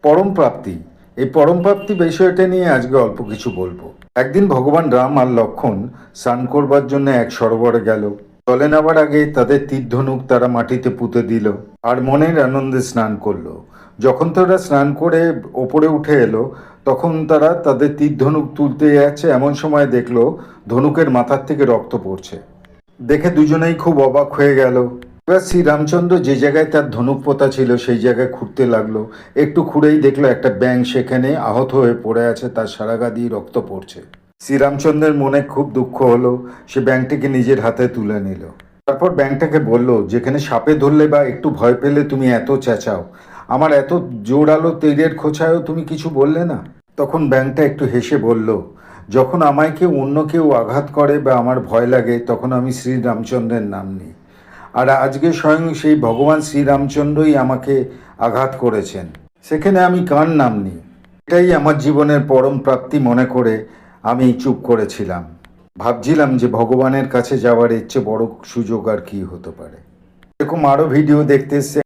পরম প্রাপ্তি। এই পরম প্রাপ্তি বিষয়টা নিয়ে আজকে অল্প কিছু বলবো। একদিন ভগবান রাম আর লক্ষণ স্নান করবার জন্য এক সরোবরে গেল। জলে নামার আগে তাদের তীর ধনুক তারা মাটিতে পুঁতে দিল আর মনের আনন্দে স্নান করলো। যখন তারা স্নান করে ওপরে উঠে এলো, তখন তারা তাদের তীর ধনুক তুলতে যাচ্ছে, এমন সময় দেখলো ধনুকের মাথার থেকে রক্ত পড়ছে। দেখে দুজনেই খুব অবাক হয়ে গেল। এবার শ্রীরামচন্দ্র যে জায়গায় তার ধনুক পোতা ছিল সেই জায়গায় খুঁড়তে লাগলো। একটু খুঁড়েই দেখলো একটা ব্যাঙ সেখানে আহত হয়ে পড়ে আছে, তার সারা গা দিয়ে রক্ত পড়ছে। শ্রীরামচন্দ্রের মনে খুব দুঃখ হলো। সে ব্যাঙটিকে নিজের হাতে তুলে নিল। তারপর ব্যাঙটাকে বলল, যেখানে সাপে ধরলে বা একটু ভয় পেলে তুমি এত চেঁচাও, আমার এত জোরালো তীরের খোঁচায়ও তুমি কিছু বললে না। তখন ব্যাঙটা একটু হেসে বলল, যখন আমায় কেউ অন্য কেউ আঘাত করে বা আমার ভয় লাগে তখন আমি শ্রীরামচন্দ্রের নাম নিই। আর আজকে স্বয়ং সেই ভগবান শ্রীরামচন্দ্রই আমাকে আঘাত করেছেন, সেখানে আমি কার নাম নিই? এটাই আমার জীবনের পরম প্রাপ্তি মনে করে আমি চুপ করেছিলাম। ভাবছিলাম যে ভগবানের কাছে যাওয়ার ইচ্ছে বড় সুযোগ আর কি হতে পারে। এরকম আরও ভিডিও দেখতে এসে